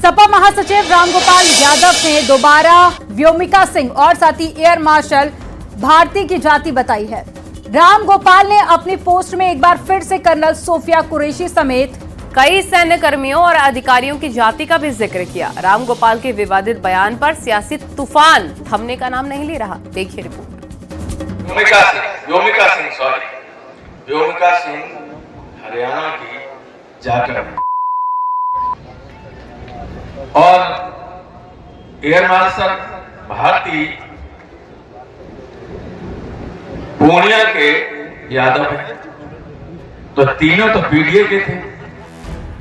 सपा महासचिव रामगोपाल यादव ने दोबारा व्योमिका सिंह और साथ ही एयर मार्शल भारती की जाति बताई है। रामगोपाल ने अपनी पोस्ट में एक बार फिर से कर्नल सोफिया कुरैशी समेत कई सैन्य कर्मियों और अधिकारियों की जाति का भी जिक्र किया। रामगोपाल के विवादित बयान पर सियासी तूफान थमने का नाम नहीं ले रहा। देखिए रिपोर्ट। व्योमिका सिंह हरियाणा की जाति और एयर मार्शल भारती पूर्णिया के यादव हैं, तो तीनों तो पीडीए के थे।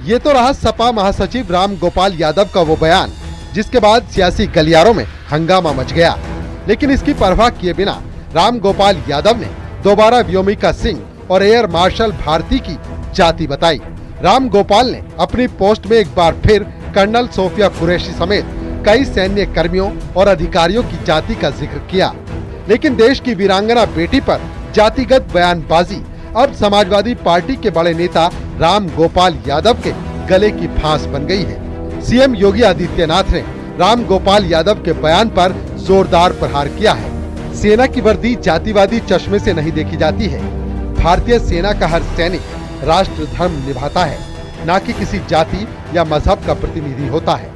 ये तो रहा सपा महासचिव रामगोपाल यादव का वो बयान, जिसके बाद सियासी गलियारों में हंगामा मच गया। लेकिन इसकी परवाह किए बिना रामगोपाल यादव ने दोबारा व्योमिका सिंह और एयर मार्शल भारती की जाति बताई। रामगोपाल ने अपनी पोस्ट में एक बार फिर कर्नल सोफिया कुरैशी समेत कई सैन्य कर्मियों और अधिकारियों की जाति का जिक्र किया। लेकिन देश की वीरांगना बेटी पर जातिगत बयानबाजी अब समाजवादी पार्टी के बड़े नेता रामगोपाल यादव के गले की फांस बन गई है। सीएम योगी आदित्यनाथ ने रामगोपाल यादव के बयान पर जोरदार प्रहार किया है। सेना की वर्दी जातिवादी चश्मे से नहीं देखी जाती है। भारतीय सेना का हर सैनिक राष्ट्र धर्म निभाता है, न कि किसी जाति या मजहब का प्रतिनिधि होता है।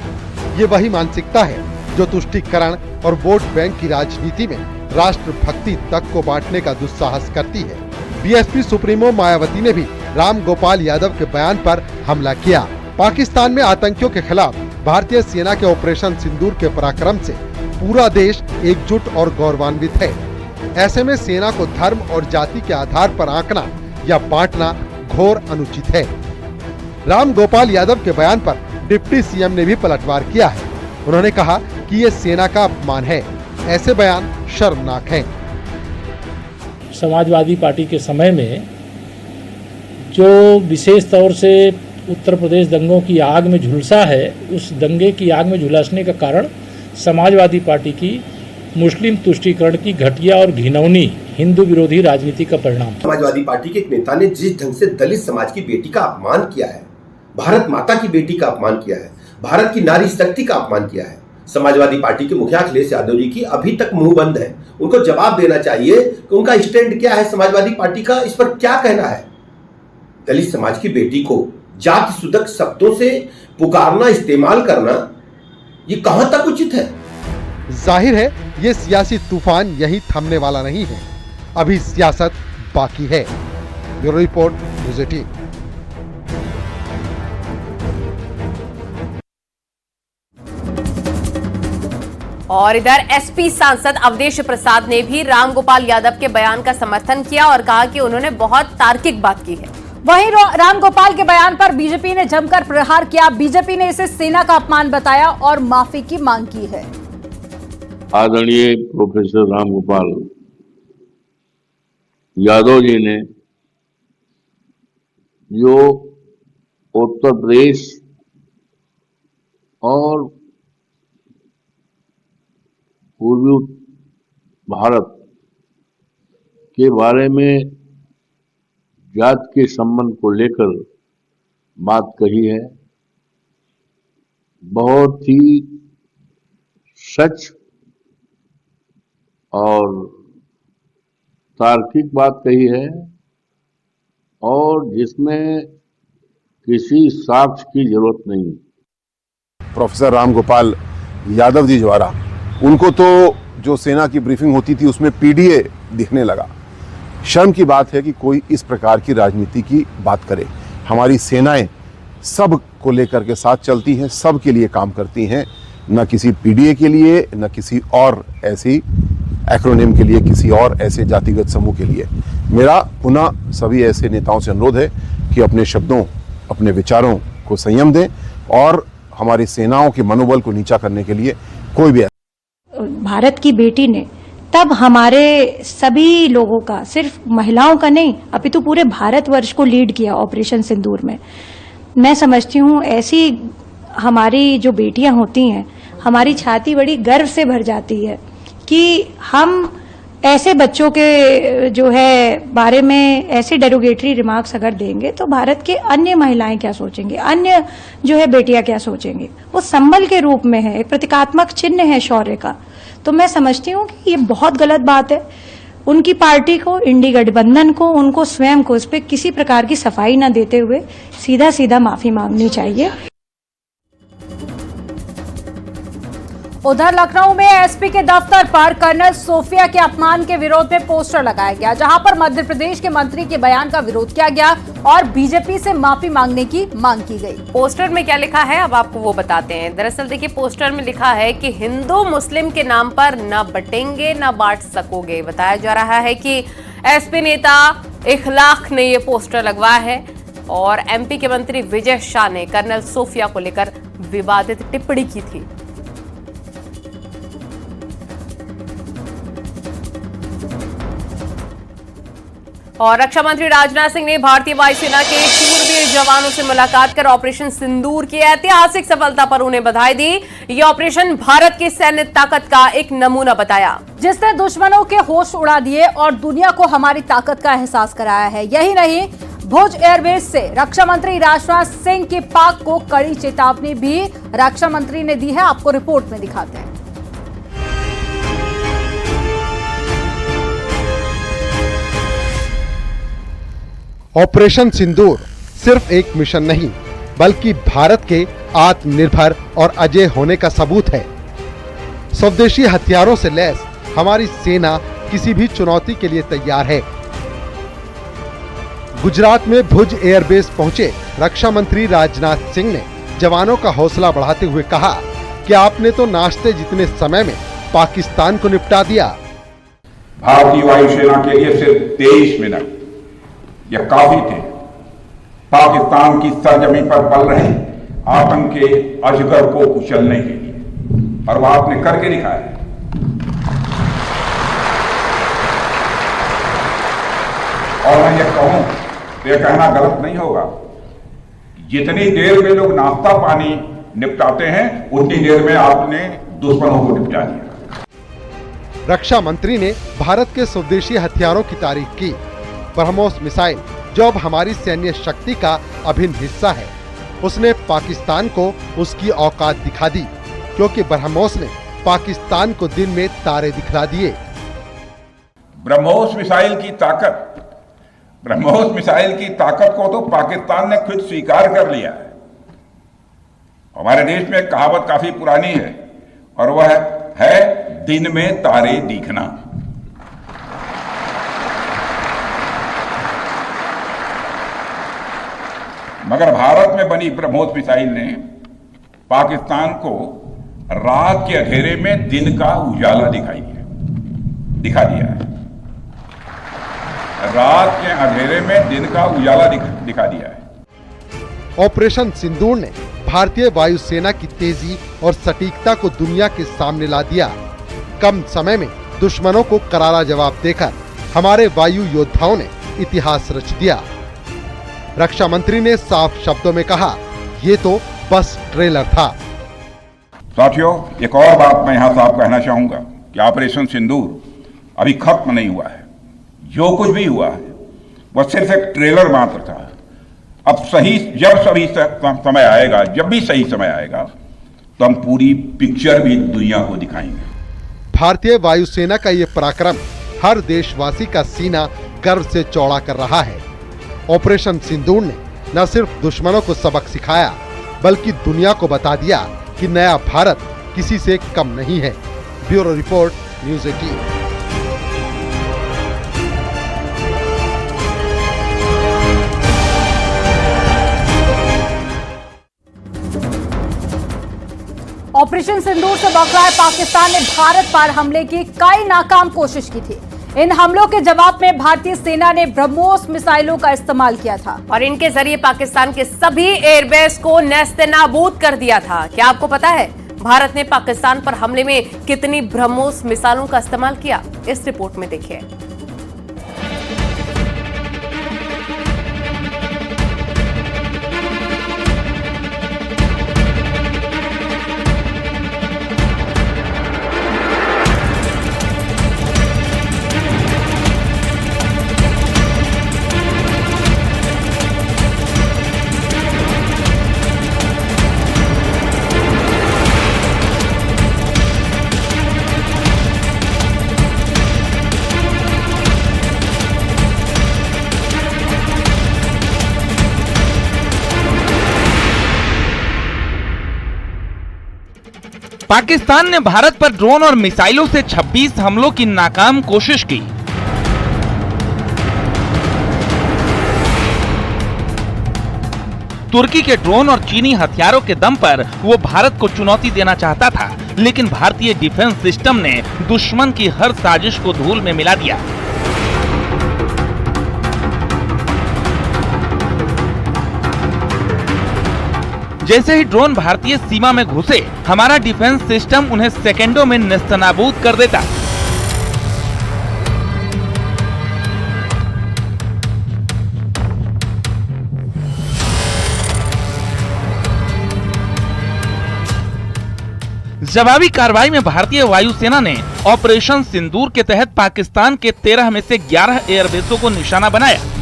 ये वही मानसिकता है जो तुष्टीकरण और वोट बैंक की राजनीति में राष्ट्र भक्ति तक को बांटने का दुस्साहस करती है। बीएसपी सुप्रीमो मायावती ने भी रामगोपाल यादव के बयान पर हमला किया। पाकिस्तान में आतंकियों के खिलाफ भारतीय सेना के ऑपरेशन सिंदूर के पराक्रम से पूरा देश एकजुट और गौरवान्वित है। ऐसे में सेना को धर्म और जाति के आधार पर आंकना या बांटना घोर अनुचित है। रामगोपाल यादव के बयान पर डिप्टी सीएम ने भी पलटवार किया है। उन्होंने कहा कि ये सेना का अपमान है। ऐसे बयान शर्मनाक हैं। समाजवादी पार्टी के समय में जो विशेष तौर से उत्तर प्रदेश दंगों की आग में झुलसा है, उस दंगे की आग में झुलसने का कारण समाजवादी पार्टी की मुस्लिम तुष्टीकरण की घटिया और घिनौनी हिंदू विरोधी राजनीति का परिणाम। समाजवादी पार्टी के एक नेता ने जिस ढंग से दलित समाज की बेटी का अपमान किया है, भारत माता की बेटी का अपमान किया है, भारत की नारी शक्ति का अपमान किया है, समाजवादी पार्टी के मुखिया अखिलेश यादव जी की अभी तक मुंह बंद है। उनको जवाब देना चाहिए कि उनका स्टैंड क्या है, समाजवादी पार्टी का इस पर क्या कहना है। दलित समाज की बेटी को जाति सूचक शब्दों से पुकारना, इस्तेमाल करना, ये कहां तक उचित है? जाहिर है ये सियासी तूफान यहीं थमने वाला नहीं है। अभी सियासत बाकी है। Bureau report, news 18। और इधर एसपी सांसद अवधेश प्रसाद ने भी रामगोपाल यादव के बयान का समर्थन किया और कहा कि उन्होंने बहुत तार्किक बात की है। वहीं रामगोपाल के बयान पर बीजेपी ने जमकर प्रहार किया। बीजेपी ने इसे सेना का अपमान बताया और माफी की मांग की है। आदरणीय प्रोफेसर रामगोपाल यादव जी ने जो उत्तर प्रदेश और पूर्वी भारत के बारे में जात के संबंध को लेकर बात कही है, बहुत ही सच और तार्किक बात कही है और जिसमें किसी साक्ष्य की जरूरत नहीं। प्रोफेसर रामगोपाल यादव जी द्वारा उनको तो जो सेना की ब्रीफिंग होती थी उसमें पीडीए दिखने लगा। शर्म की बात है कि कोई इस प्रकार की राजनीति की बात करे। हमारी सेनाएं सब को लेकर के साथ चलती हैं, सब के लिए काम करती हैं, न किसी पीडीए के लिए, न किसी और ऐसी एक्रोनिम के लिए, किसी और ऐसे जातिगत समूह के लिए। मेरा पुनः सभी ऐसे नेताओं से अनुरोध है कि अपने शब्दों, अपने विचारों को संयम दें और हमारी सेनाओं के मनोबल को नीचा करने के लिए कोई भी। भारत की बेटी ने तब हमारे सभी लोगों का, सिर्फ महिलाओं का नहीं अपितु पूरे भारतवर्ष को लीड किया ऑपरेशन सिंदूर में। मैं समझती हूँ ऐसी हमारी जो बेटियां होती हैं, हमारी छाती बड़ी गर्व से भर जाती है कि हम ऐसे बच्चों के जो है बारे में ऐसे डेरोगेटरी रिमार्क्स अगर देंगे तो भारत के अन्य महिलाएं क्या सोचेंगे, अन्य जो है बेटियां क्या सोचेंगी। वो संबल के रूप में है, एक प्रतीकात्मक चिन्ह है शौर्य का। तो मैं समझती हूँ कि ये बहुत गलत बात है। उनकी पार्टी को, इंडी गठबंधन को, उनको स्वयं को इस पे किसी प्रकार की सफाई न देते हुए सीधा सीधा माफी मांगनी चाहिए। उधर लखनऊ में एसपी के दफ्तर पर कर्नल सोफिया के अपमान के विरोध में पोस्टर लगाया गया, जहां पर मध्य प्रदेश के मंत्री के बयान का विरोध किया गया और बीजेपी से माफी मांगने की मांग की गई। पोस्टर में क्या लिखा है अब आपको वो बताते हैं। दरअसल देखिए, पोस्टर में लिखा है कि हिंदू मुस्लिम के नाम पर न बटेंगे न बांट सकोगे। बताया जा रहा है कि एसपी नेता इखलाक ने ये पोस्टर लगवाया है और एमपी के मंत्री विजय शाह ने कर्नल सोफिया को लेकर विवादित टिप्पणी की थी। और रक्षा मंत्री राजनाथ सिंह ने भारतीय वायुसेना के शूरवीर जवानों से मुलाकात कर ऑपरेशन सिंदूर की ऐतिहासिक सफलता पर उन्हें बधाई दी। ये ऑपरेशन भारत की सैन्य ताकत का एक नमूना बताया, जिसने दुश्मनों के होश उड़ा दिए और दुनिया को हमारी ताकत का एहसास कराया है। यही नहीं, भुज एयरबेस से रक्षा मंत्री राजनाथ सिंह की पाक को कड़ी चेतावनी भी रक्षा मंत्री ने दी है। आपको रिपोर्ट में दिखाते हैं। ऑपरेशन सिंदूर सिर्फ एक मिशन नहीं, बल्कि भारत के आत्मनिर्भर और अजेय होने का सबूत है। स्वदेशी हथियारों से लैस हमारी सेना किसी भी चुनौती के लिए तैयार है। गुजरात में भुज एयरबेस पहुंचे रक्षा मंत्री राजनाथ सिंह ने जवानों का हौसला बढ़ाते हुए कहा कि आपने तो नाश्ते जितने समय में पाकिस्तान को निपटा दिया। भारतीय वायुसेना के लिए सिर्फ 23 मिनट यह काफी थे पाकिस्तान की सरजमी पर पल रहे आतंक के अजगर को कुचलने के लिए, और वह आपने करके दिखाया है। और मैं ये कहूं तो यह कहना गलत नहीं होगा, जितनी देर में लोग नाश्ता पानी निपटाते हैं उतनी देर में आपने दुश्मनों को निपटा दिया। रक्षा मंत्री ने भारत के स्वदेशी हथियारों की तारीफ की। ब्रह्मोस मिसाइल, जो अब हमारी सैन्य शक्ति का अभिन्न हिस्सा है, उसने पाकिस्तान को उसकी औकात दिखा दी, क्योंकि ब्रह्मोस ने पाकिस्तान को दिन में तारे दिखला दिए। ब्रह्मोस मिसाइल की ताकत को तो पाकिस्तान ने खुद स्वीकार कर लिया है। हमारे देश में एक कहावत काफी पुरानी है और वह है दिन में तारे दिखना। मगर भारत में बनी ब्रह्मोस मिसाइल ने पाकिस्तान को रात के अंधेरे में दिन का उजाला दिखा दिया है। रात के अंधेरे में दिन का उजाला दिखा दिया है। ऑपरेशन सिंदूर ने भारतीय वायुसेना की तेजी और सटीकता को दुनिया के सामने ला दिया। कम समय में दुश्मनों को करारा जवाब देकर हमारे वायु योद्धाओं ने इतिहास रच दिया। रक्षा मंत्री ने साफ शब्दों में कहा, ये तो बस ट्रेलर था। साथियों, एक और बात मैं यहां साफ कहना चाहूंगा कि ऑपरेशन सिंदूर अभी खत्म नहीं हुआ है। जो कुछ भी हुआ है वह सिर्फ एक ट्रेलर मात्र था। अब जब भी सही समय आएगा तो हम पूरी पिक्चर भी दुनिया को दिखाएंगे। भारतीय वायुसेना का ये पराक्रम हर देशवासी का सीना गर्व से चौड़ा कर रहा है। ऑपरेशन सिंदूर ने न सिर्फ दुश्मनों को सबक सिखाया, बल्कि दुनिया को बता दिया कि नया भारत किसी से कम नहीं है। Bureau report, news 18। ऑपरेशन सिंदूर से बौखलाए पाकिस्तान ने भारत पर हमले की कई नाकाम कोशिश की थी। इन हमलों के जवाब में भारतीय सेना ने ब्रह्मोस मिसाइलों का इस्तेमाल किया था और इनके जरिए पाकिस्तान के सभी एयरबेस को नेस्तनाबूद कर दिया था। क्या आपको पता है भारत ने पाकिस्तान पर हमले में कितनी ब्रह्मोस मिसाइलों का इस्तेमाल किया? इस रिपोर्ट में देखिए। पाकिस्तान ने भारत पर ड्रोन और मिसाइलों से 26 हमलों की नाकाम कोशिश की। तुर्की के ड्रोन और चीनी हथियारों के दम पर वो भारत को चुनौती देना चाहता था, लेकिन भारतीय डिफेंस सिस्टम ने दुश्मन की हर साजिश को धूल में मिला दिया। जैसे ही ड्रोन भारतीय सीमा में घुसे, हमारा डिफेंस सिस्टम उन्हें सेकंडों में नेस्तनाबूद कर देता। जवाबी कार्रवाई में भारतीय वायुसेना ने ऑपरेशन सिंदूर के तहत पाकिस्तान के 13 में से 11 एयरबेसों को निशाना बनाया।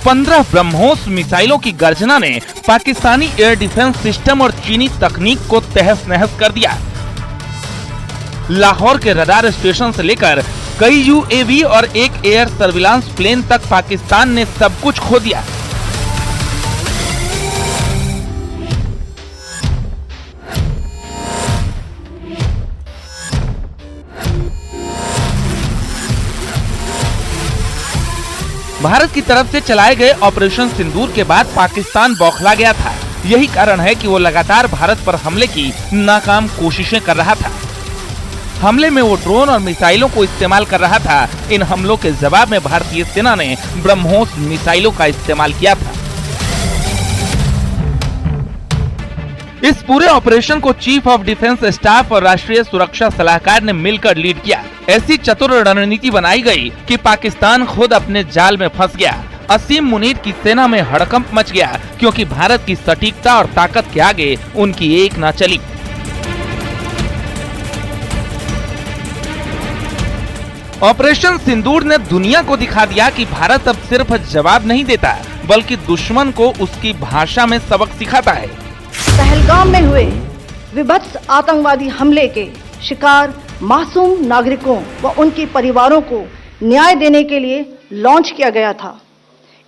पंद्रह ब्रह्मोस मिसाइलों की गर्जना ने पाकिस्तानी एयर डिफेंस सिस्टम और चीनी तकनीक को तहस नहस कर दिया। लाहौर के रडार स्टेशन से लेकर कई यूएवी और एक एयर सर्विलांस प्लेन तक पाकिस्तान ने सब कुछ खो दिया। भारत की तरफ से चलाए गए ऑपरेशन सिंदूर के बाद पाकिस्तान बौखला गया था। यही कारण है कि वो लगातार भारत पर हमले की नाकाम कोशिशें कर रहा था। हमले में वो ड्रोन और मिसाइलों को इस्तेमाल कर रहा था। इन हमलों के जवाब में भारतीय सेना ने ब्रह्मोस मिसाइलों का इस्तेमाल किया था। इस पूरे ऑपरेशन को चीफ ऑफ डिफेंस स्टाफ और राष्ट्रीय सुरक्षा सलाहकार ने मिलकर लीड किया। ऐसी चतुर रणनीति बनाई गई कि पाकिस्तान खुद अपने जाल में फंस गया। असीम मुनीर की सेना में हड़कंप मच गया, क्योंकि भारत की सटीकता और ताकत के आगे उनकी एक न चली। ऑपरेशन सिंदूर ने दुनिया को दिखा दिया कि भारत अब सिर्फ जवाब नहीं देता, बल्कि दुश्मन को उसकी भाषा में सबक सिखाता है। पहलगाम में हुए विभत्स आतंकवादी हमले के शिकार मासूम नागरिकों व उनके परिवारों को न्याय देने के लिए लॉन्च किया गया था।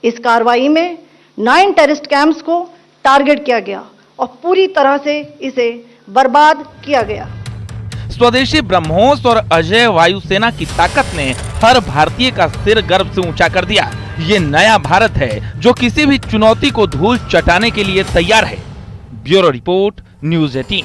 इस कार्रवाई में 9 टेररिस्ट कैंप्स को टारगेट किया गया और पूरी तरह से इसे बर्बाद किया गया। स्वदेशी ब्रह्मोस और अजय वायुसेना की ताकत ने हर भारतीय का सिर गर्व से ऊंचा कर दिया। ये नया भारत है जो किसी भी चुनौती को धूल चटाने के लिए तैयार है। Bureau report, news 18।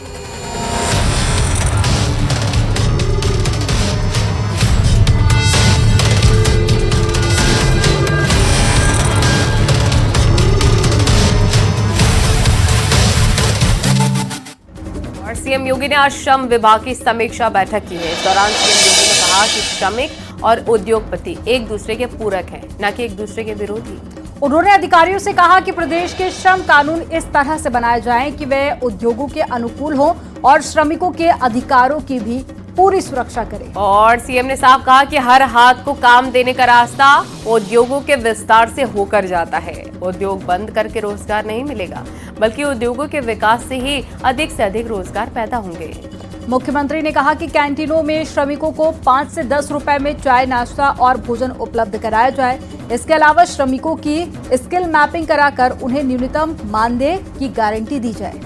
सीएम योगी ने आज श्रम विभाग की समीक्षा बैठक की है। इस दौरान सीएम योगी ने कहा कि श्रमिक और उद्योगपति एक दूसरे के पूरक हैं, न कि एक दूसरे के विरोधी। उन्होंने अधिकारियों से कहा कि प्रदेश के श्रम कानून इस तरह से बनाए जाएं कि वे उद्योगों के अनुकूल हों और श्रमिकों के अधिकारों की भी पूरी सुरक्षा करें। और सीएम ने साफ कहा कि हर हाथ को काम देने का रास्ता उद्योगों के विस्तार से होकर जाता है। उद्योग बंद करके रोजगार नहीं मिलेगा, बल्कि उद्योगों के विकास से ही अधिक से अधिक रोजगार पैदा होंगे। मुख्यमंत्री ने कहा कि कैंटीनों में श्रमिकों को 5 से 10 रुपए में चाय, नाश्ता और भोजन उपलब्ध कराया जाए। इसके अलावा श्रमिकों की स्किल मैपिंग कराकर उन्हें न्यूनतम मानदेय की गारंटी दी जाए।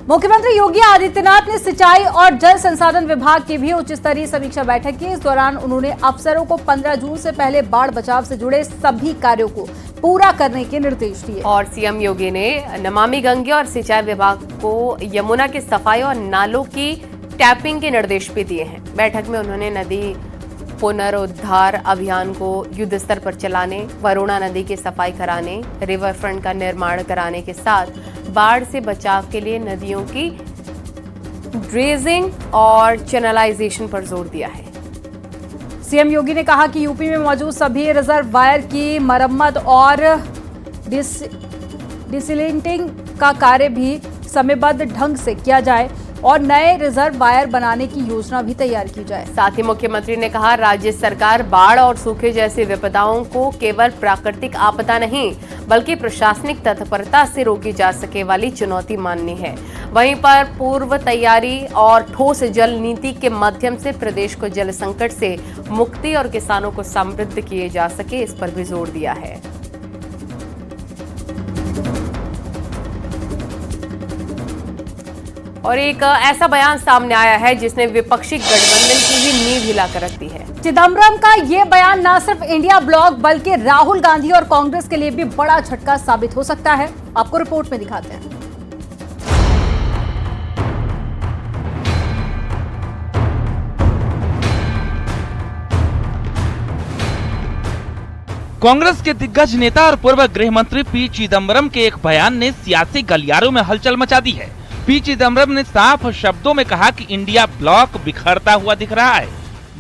मुख्यमंत्री योगी आदित्यनाथ ने सिंचाई और जल संसाधन विभाग की भी उच्च स्तरीय समीक्षा बैठक की। इस दौरान उन्होंने अफसरों को 15 जून से पहले बाढ़ बचाव से जुड़े सभी कार्यों को पूरा करने के निर्देश दिए। और सीएम योगी ने नमामि गंगे और सिंचाई विभाग को यमुना की सफाई और नालों की टैपिंग के निर्देश भी दिए हैं। बैठक में उन्होंने नदी पुनरुद्धार अभियान को युद्ध स्तर पर चलाने, वरुणा नदी की सफाई कराने, रिवर फ्रंट का निर्माण कराने के साथ बाढ़ से बचाव के लिए नदियों की ड्रेजिंग और चैनलाइजेशन पर जोर दिया है। सीएम योगी ने कहा कि यूपी में मौजूद सभी रिजर्वायर की मरम्मत और डिसिल्टिंग का कार्य भी समयबद्ध ढंग से किया जाए। और नए रिजर्वायर बनाने की योजना भी तैयार की जाए। साथ ही मुख्यमंत्री ने कहा, राज्य सरकार बाढ़ और सूखे जैसी विपदाओं को केवल प्राकृतिक आपदा नहीं बल्कि प्रशासनिक तत्परता से रोकी जा सके वाली चुनौती माननी है। वहीं पर पूर्व तैयारी और ठोस जल नीति के माध्यम से प्रदेश को जल संकट से मुक्ति और किसानों को समृद्ध किए जा सके, इस पर भी जोर दिया है। और एक ऐसा बयान सामने आया है जिसने विपक्षी गठबंधन की ही नींव हिलाकर रख दी है। चिदम्बरम का ये बयान न सिर्फ इंडिया ब्लॉक बल्कि राहुल गांधी और कांग्रेस के लिए भी बड़ा झटका साबित हो सकता है। आपको रिपोर्ट में दिखाते हैं। कांग्रेस के दिग्गज नेता और पूर्व गृह मंत्री पी चिदम्बरम के एक बयान ने सियासी गलियारों में हलचल मचा दी है। पी चिदम्बरम ने साफ शब्दों में कहा कि इंडिया ब्लॉक बिखरता हुआ दिख रहा है।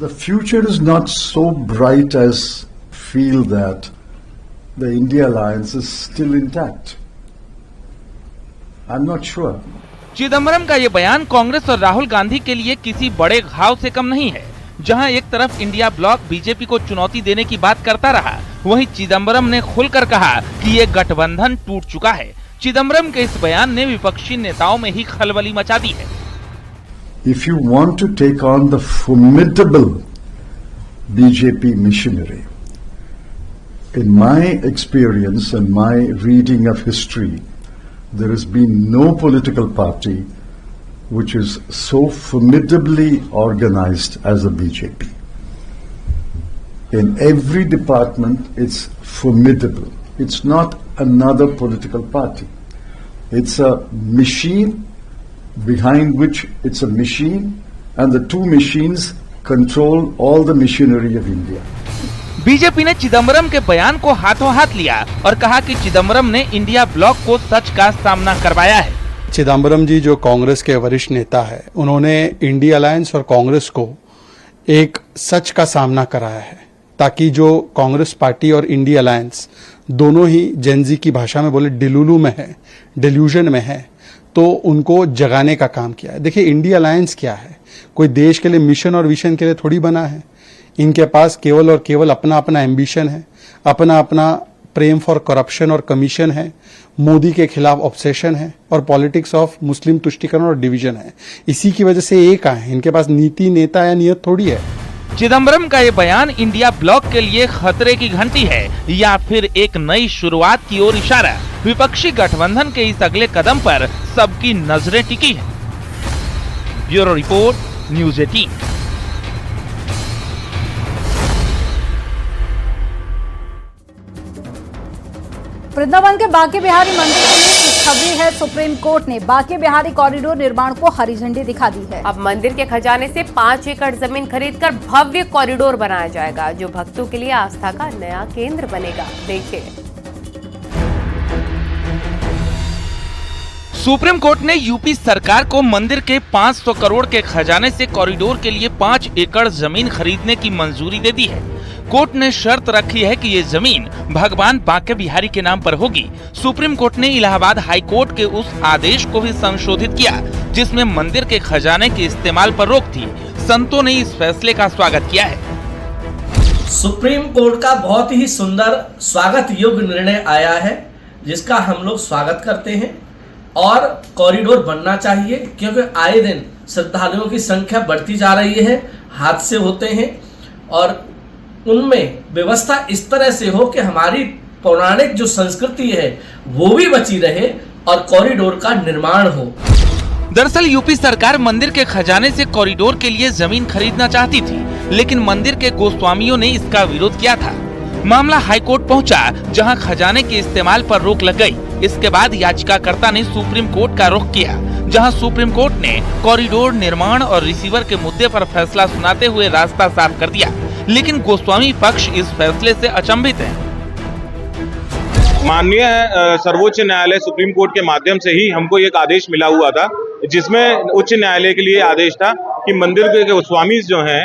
The future is not so bright as feel that the India alliance is still intact. I'm not sure. Chidambaram का ये बयान कांग्रेस और राहुल गांधी के लिए किसी बड़े घाव से कम नहीं है। जहां एक तरफ इंडिया ब्लॉक बीजेपी को चुनौती देने की बात करता रहा, वहीं चिदम्बरम ने खुलकर कहा कि ये गठबंधन टूट चुका है। चिदम्बरम के इस बयान ने विपक्षी नेताओं में ही खलबली मचा दी है। If you want to take on the formidable BJP machinery, in my experience and my reading of history, there has been no political party which is so formidably organized as the BJP. In every department, it's formidable. It's not another political party. It's a machine behind which it's a machine, and the two machines control all the machinery of India. BJP ने चिदम्बरम के बयान को हाथों हाथ लिया और कहा कि चिदम्बरम ने इंडिया ब्लॉक को सच का सामना करवाया है। चिदम्बरम जी जो कांग्रेस के वरिष्ठ नेता है, उन्होंने इंडिया अलायंस और कांग्रेस को एक सच का सामना कराया है, ताकि जो कांग्रेस पार्टी और इंडिया अलायंस दोनों ही जेनजी की भाषा में बोले डिलुलू में है, डिल्यूजन में है, तो उनको जगाने का काम किया है। देखिए, इंडिया अलायंस क्या है? कोई देश के लिए मिशन और विजन के लिए थोड़ी बना है। इनके पास केवल और केवल अपना अपना एम्बिशन है, अपना अपना प्रेम फॉर करप्शन और कमीशन है, मोदी के खिलाफ ऑब्सेशन है और पॉलिटिक्स ऑफ मुस्लिम तुष्टीकरण और डिवीजन है। इसी की वजह से एक है, इनके पास नीति, नेता या नियत थोड़ी है। चिदम्बरम का ये बयान इंडिया ब्लॉक के लिए खतरे की घंटी है या फिर एक नई शुरुआत की ओर इशारा? विपक्षी गठबंधन के इस अगले कदम पर सबकी नजरें टिकी है। Bureau report, news 18। वृंदावन के बांके बिहारी मंदिर के लिए खुशखबरी है। सुप्रीम कोर्ट ने बांके बिहारी कॉरिडोर निर्माण को हरी झंडी दिखा दी है। अब मंदिर के खजाने से 5 एकड़ जमीन खरीदकर भव्य कॉरिडोर बनाया जाएगा, जो भक्तों के लिए आस्था का नया केंद्र बनेगा। देखिए, सुप्रीम कोर्ट ने यूपी सरकार को मंदिर के 500 करोड़ के खजाने से कॉरिडोर के लिए 5 एकड़ जमीन खरीदने की मंजूरी दे दी है। कोर्ट ने शर्त रखी है कि ये जमीन भगवान बांके बिहारी के नाम पर होगी। सुप्रीम कोर्ट ने इलाहाबाद हाई कोर्ट के उस आदेश को भी संशोधित किया जिसमें मंदिर के खजाने के इस्तेमाल पर रोक थी। संतों ने इस फैसले का स्वागत किया है। सुप्रीम कोर्ट का बहुत ही सुंदर स्वागत योग्य निर्णय आया है, जिसका हम लोग स्वागत करते हैं। और कॉरिडोर बनना चाहिए, क्योंकि आए दिन श्रद्धालुओं की संख्या बढ़ती जा रही है, हादसे होते हैं और उनमें व्यवस्था इस तरह से हो कि हमारी पौराणिक जो संस्कृति है वो भी बची रहे और कॉरिडोर का निर्माण हो। दरअसल यूपी सरकार मंदिर के खजाने से कॉरिडोर के लिए जमीन खरीदना चाहती थी, लेकिन मंदिर के गोस्वामियों ने इसका विरोध किया था। मामला हाईकोर्ट पहुंचा, जहां खजाने के इस्तेमाल पर रोक लग गई। इसके बाद याचिकाकर्ता ने सुप्रीम कोर्ट का रुख किया, जहां सुप्रीम कोर्ट ने कॉरिडोर निर्माण और रिसीवर के मुद्दे पर फैसला सुनाते हुए रास्ता साफ कर दिया। लेकिन गोस्वामी पक्ष इस फैसले से अचंभित है। माननीय सर्वोच्च न्यायालय सुप्रीम कोर्ट के माध्यम से ही हमको एक आदेश मिला हुआ था, जिसमें उच्च न्यायालय के लिए आदेश था कि मंदिर के गोस्वामी जो हैं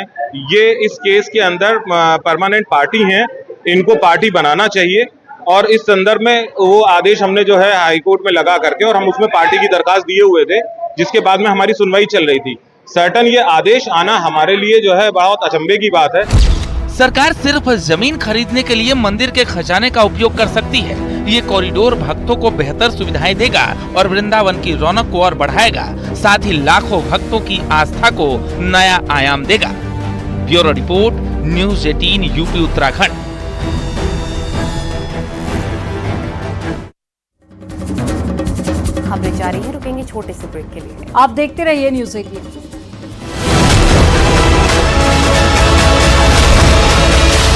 ये इस केस के अंदर परमानेंट पार्टी हैं, इनको पार्टी बनाना चाहिए। और इस संदर्भ में वो आदेश हमने जो है हाई कोर्ट में लगा करके, और हम उसमें पार्टी की दरखास्त दिए हुए थे जिसके बाद में हमारी सुनवाई चल रही थी। सर्टन ये आदेश आना हमारे लिए जो है बहुत अचंभे की बात है। सरकार सिर्फ जमीन खरीदने के लिए मंदिर के खजाने का उपयोग कर सकती है। ये कॉरिडोर भक्तों को बेहतर सुविधाएं देगा और वृंदावन की रौनक को और बढ़ाएगा, साथ ही लाखों भक्तों की आस्था को नया आयाम देगा। Bureau report, news 18 UP Uttarakhand. खबरें जारी है, रुकेंगे छोटे से ब्रेक के लिए। आप देखते रहिए न्यूज़ 18।